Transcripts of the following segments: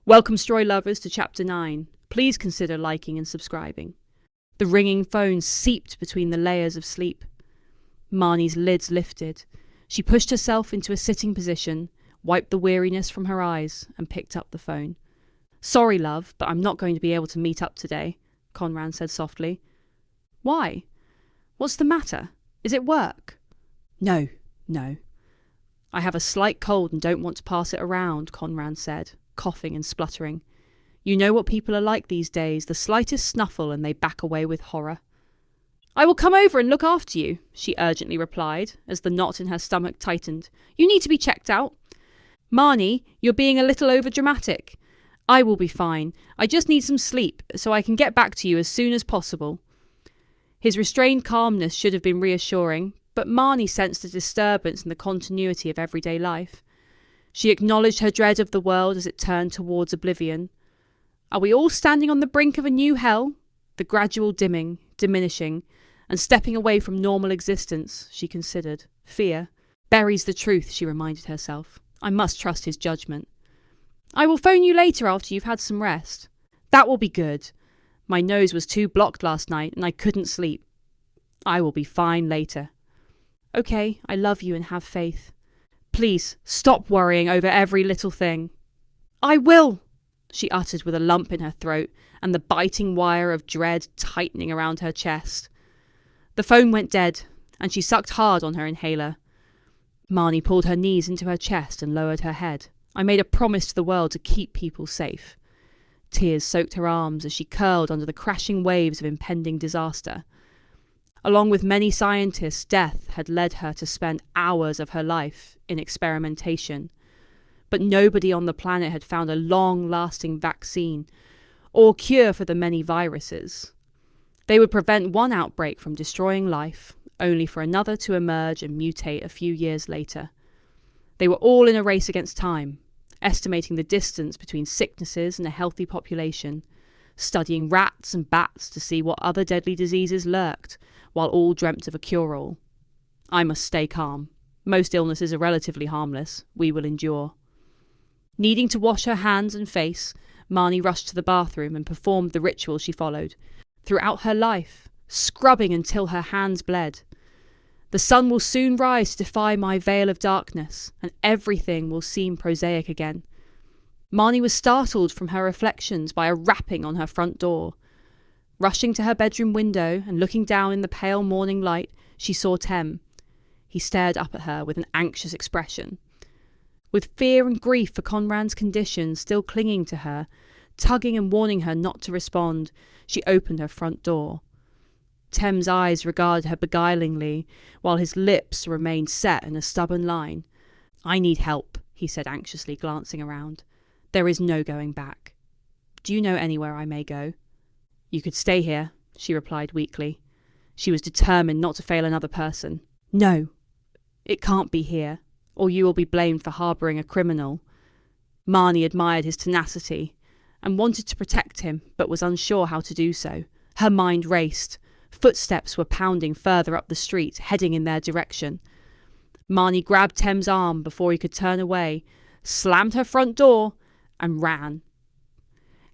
Welcome, story lovers, to Chapter 9. Please consider liking and subscribing. The ringing phone seeped between the layers of sleep. Marnie's lids lifted. She pushed herself into a sitting position, wiped the weariness from her eyes, and picked up the phone. "Sorry, love, but I'm not going to be able to meet up today," Conran said softly. "Why? What's the matter? Is it work?" No. "I have a slight cold and don't want to pass it around," Conran said, coughing and spluttering. "You know what people are like these days, the slightest snuffle and they back away with horror." "I will come over and look after you," she urgently replied, as the knot in her stomach tightened. "You need to be checked out." "Marnie, you're being a little overdramatic. I will be fine. I just need some sleep, so I can get back to you as soon as possible." His restrained calmness should have been reassuring, but Marnie sensed a disturbance in the continuity of everyday life. She acknowledged her dread of the world as it turned towards oblivion. Are we all standing on the brink of a new hell? The gradual dimming, diminishing, and stepping away from normal existence, she considered. Fear buries the truth, she reminded herself. I must trust his judgment. "I will phone you later after you've had some rest." "That will be good. My nose was too blocked last night and I couldn't sleep." "I will be fine later." "Okay, I love you and have faith. Please, stop worrying over every little thing." "I will," she uttered with a lump in her throat and the biting wire of dread tightening around her chest. The phone went dead, and she sucked hard on her inhaler. Marnie pulled her knees into her chest and lowered her head. I made a promise to the world to keep people safe. Tears soaked her arms as she curled under the crashing waves of impending disaster. Along with many scientists, death had led her to spend hours of her life in experimentation. But nobody on the planet had found a long-lasting vaccine or cure for the many viruses. They would prevent one outbreak from destroying life, only for another to emerge and mutate a few years later. They were all in a race against time, estimating the distance between sicknesses and a healthy population, studying rats and bats to see what other deadly diseases lurked, while all dreamt of a cure-all. I must stay calm. Most illnesses are relatively harmless. We will endure. Needing to wash her hands and face, Marnie rushed to the bathroom and performed the ritual she followed throughout her life, scrubbing until her hands bled. The sun will soon rise to defy my veil of darkness, and everything will seem prosaic again. Marnie was startled from her reflections by a rapping on her front door. Rushing to her bedroom window and looking down in the pale morning light, she saw Tem. He stared up at her with an anxious expression. With fear and grief for Conran's condition still clinging to her, tugging and warning her not to respond, she opened her front door. Tem's eyes regarded her beguilingly, while his lips remained set in a stubborn line. "I need help," he said anxiously, glancing around. "There is no going back. Do you know anywhere I may go?" "You could stay here," she replied weakly. She was determined not to fail another person. "No, it can't be here, or you will be blamed for harbouring a criminal." Marnie admired his tenacity and wanted to protect him, but was unsure how to do so. Her mind raced. Footsteps were pounding further up the street, heading in their direction. Marnie grabbed Tem's arm before he could turn away, slammed her front door, and ran.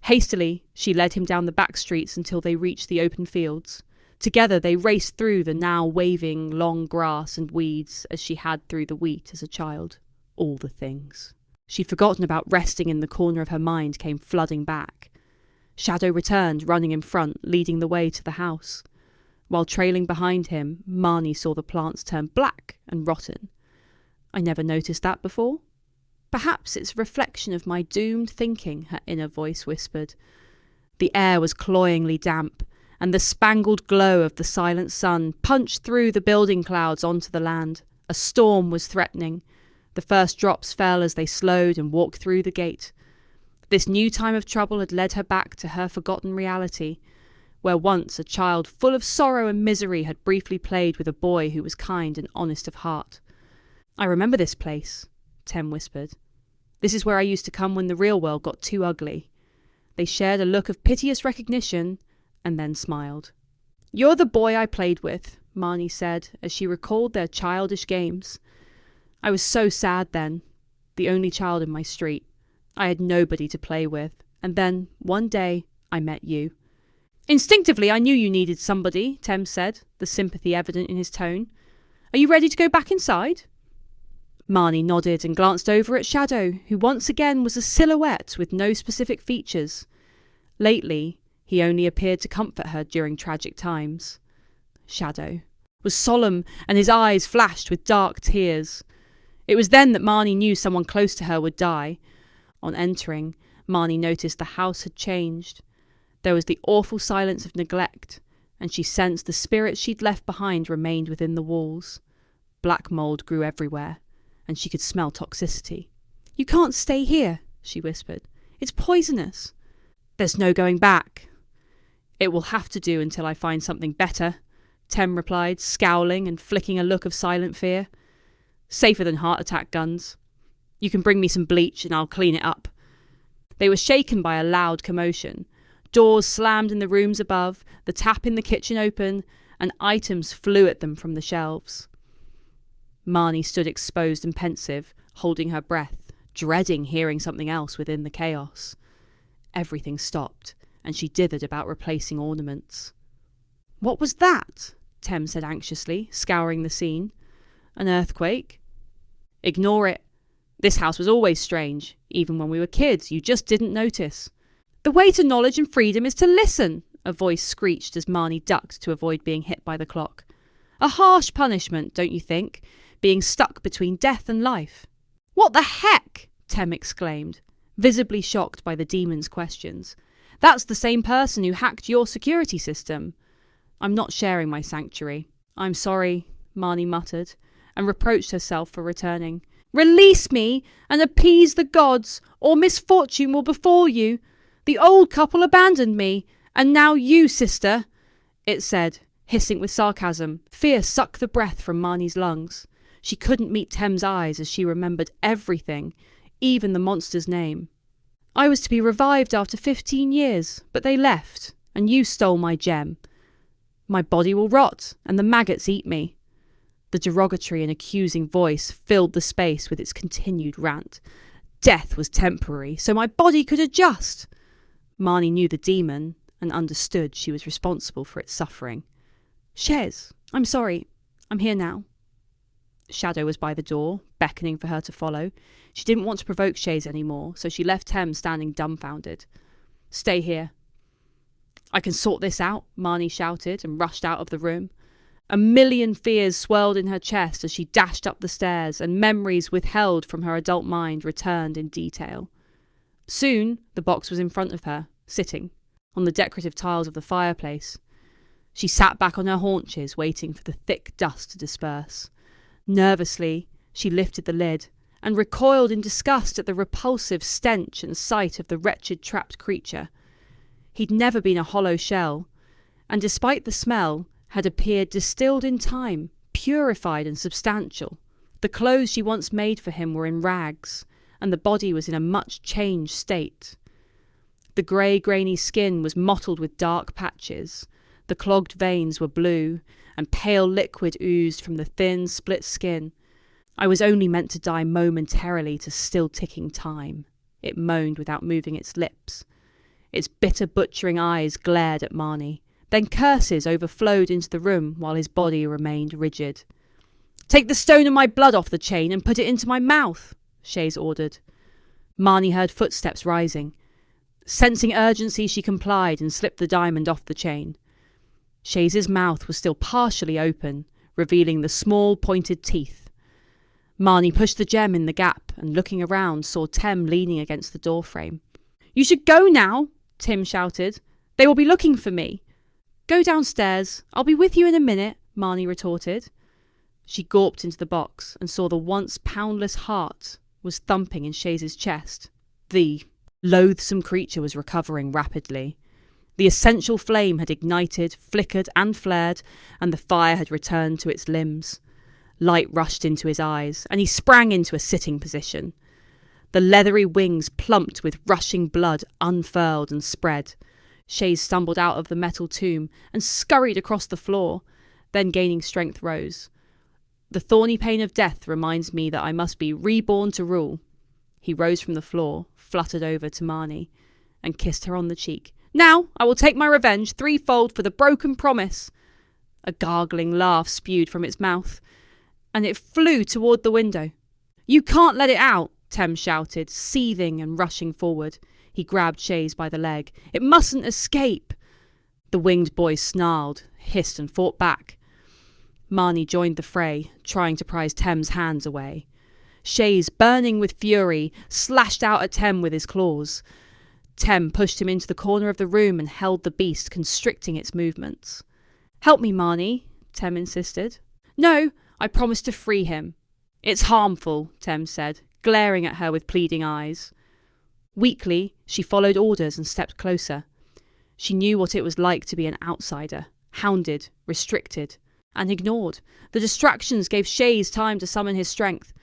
Hastily, she led him down the back streets until they reached the open fields. Together they raced through the now waving long grass and weeds as she had through the wheat as a child. All the things she'd forgotten about resting in the corner of her mind came flooding back. Shadow returned, running in front, leading the way to the house. While trailing behind him, Marnie saw the plants turn black and rotten. "I never noticed that before." "Perhaps it's a reflection of my doomed thinking," her inner voice whispered. The air was cloyingly damp, and the spangled glow of the silent sun punched through the building clouds onto the land. A storm was threatening. The first drops fell as they slowed and walked through the gate. This new time of trouble had led her back to her forgotten reality, where once a child full of sorrow and misery had briefly played with a boy who was kind and honest of heart. "I remember this place," Tem whispered. "This is where I used to come when the real world got too ugly." They shared a look of piteous recognition and then smiled. "You're the boy I played with," Marnie said as she recalled their childish games. "I was so sad then, the only child in my street. I had nobody to play with, and then, one day, I met you. Instinctively, I knew you needed somebody, Thames said, the sympathy evident in his tone. Are you ready to go back inside? Marnie nodded and glanced over at Shadow, who once again was a silhouette with no specific features. Lately, he only appeared to comfort her during tragic times. Shadow was solemn, and his eyes flashed with dark tears. It was then that Marnie knew someone close to her would die. On entering, Marnie noticed the house had changed. There was the awful silence of neglect, and she sensed the spirits she'd left behind remained within the walls. Black mould grew everywhere, and she could smell toxicity. You can't stay here, she whispered. It's poisonous. There's no going back. It will have to do until I find something better, Tem replied, scowling and flicking a look of silent fear. Safer than heart attack guns. You can bring me some bleach and I'll clean it up. They were shaken by a loud commotion. Doors slammed in the rooms above, the tap in the kitchen opened, and items flew at them from the shelves. Marnie stood exposed and pensive, holding her breath, dreading hearing something else within the chaos. Everything stopped, and she dithered about replacing ornaments. What was that? Tem said anxiously, scouring the scene. An earthquake? Ignore it. This house was always strange. Even when we were kids, you just didn't notice. The way to knowledge and freedom is to listen, a voice screeched as Marnie ducked to avoid being hit by the clock. A harsh punishment, don't you think? Being stuck between death and life. What the heck? Tem exclaimed, visibly shocked by the demon's questions. That's the same person who hacked your security system. I'm not sharing my sanctuary. I'm sorry, Marnie muttered, and reproached herself for returning. Release me and appease the gods, or misfortune will befall you. The old couple abandoned me, and now you, sister, it said, hissing with sarcasm. Fear sucked the breath from Marnie's lungs. She couldn't meet Tem's eyes as she remembered everything, even the monster's name. I was to be revived after 15 years, but they left, and you stole my gem. My body will rot, and the maggots eat me. The derogatory and accusing voice filled the space with its continued rant. Death was temporary, so my body could adjust. Marnie knew the demon, and understood she was responsible for its suffering. Shez, I'm sorry. I'm here now. Shadow was by the door, beckoning for her to follow. She didn't want to provoke Shays anymore, so she left Tem standing dumbfounded. Stay here. I can sort this out, Marnie shouted and rushed out of the room. A million fears swirled in her chest as she dashed up the stairs, and memories withheld from her adult mind returned in detail. Soon, the box was in front of her, sitting, on the decorative tiles of the fireplace. She sat back on her haunches, waiting for the thick dust to disperse. Nervously, she lifted the lid, and recoiled in disgust at the repulsive stench and sight of the wretched trapped creature. He'd never been a hollow shell, and despite the smell, had appeared distilled in time, purified and substantial. The clothes she once made for him were in rags, and the body was in a much changed state. The grey, grainy skin was mottled with dark patches. The clogged veins were blue, and pale liquid oozed from the thin, split skin. I was only meant to die momentarily to still ticking time, it moaned without moving its lips. Its bitter, butchering eyes glared at Marnie. Then curses overflowed into the room while his body remained rigid. Take the stone of my blood off the chain and put it into my mouth, Shays ordered. Marnie heard footsteps rising. Sensing urgency, she complied and slipped the diamond off the chain. Shays's mouth was still partially open, revealing the small, pointed teeth. Marnie pushed the gem in the gap and, looking around, saw Tem leaning against the doorframe. You should go now, Tim shouted. They will be looking for me. Go downstairs. I'll be with you in a minute, Marnie retorted. She gawped into the box and saw the once poundless heart was thumping in Shays's chest. The loathsome creature was recovering rapidly. The essential flame had ignited, flickered and flared, and the fire had returned to its limbs. Light rushed into his eyes, and he sprang into a sitting position. The leathery wings plumped with rushing blood unfurled and spread. Shays stumbled out of the metal tomb and scurried across the floor, then gaining strength rose. The thorny pain of death reminds me that I must be reborn to rule. He rose from the floor, fluttered over to Marnie and kissed her on the cheek. Now I will take my revenge threefold for the broken promise. A gargling laugh spewed from its mouth, and it flew toward the window. You can't let it out, Tem shouted, seething and rushing forward. He grabbed Shays by the leg. It mustn't escape. The winged boy snarled, hissed and fought back. Marnie joined the fray, trying to prise Tem's hands away. Shays, burning with fury, slashed out at Tem with his claws. Tem pushed him into the corner of the room and held the beast, constricting its movements. Help me, Marnie, Tem insisted. No, I promised to free him. It's harmful, Tem said, glaring at her with pleading eyes. Weakly, she followed orders and stepped closer. She knew what it was like to be an outsider, hounded, restricted, and ignored. The distractions gave Shays time to summon his strength.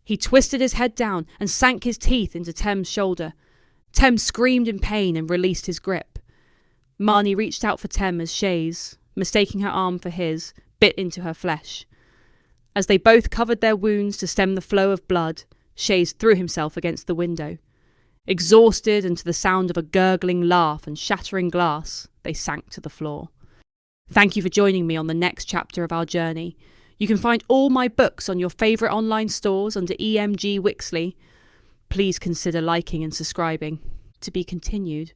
He twisted his head down and sank his teeth into Tem's shoulder. Tem screamed in pain and released his grip. Marnie reached out for Tem as Shays, mistaking her arm for his, bit into her flesh. As they both covered their wounds to stem the flow of blood, Shays threw himself against the window. Exhausted and to the sound of a gurgling laugh and shattering glass, they sank to the floor. Thank you for joining me on the next chapter of our journey. You can find all my books on your favourite online stores under EMG Wixley. Please consider liking and subscribing. To be continued.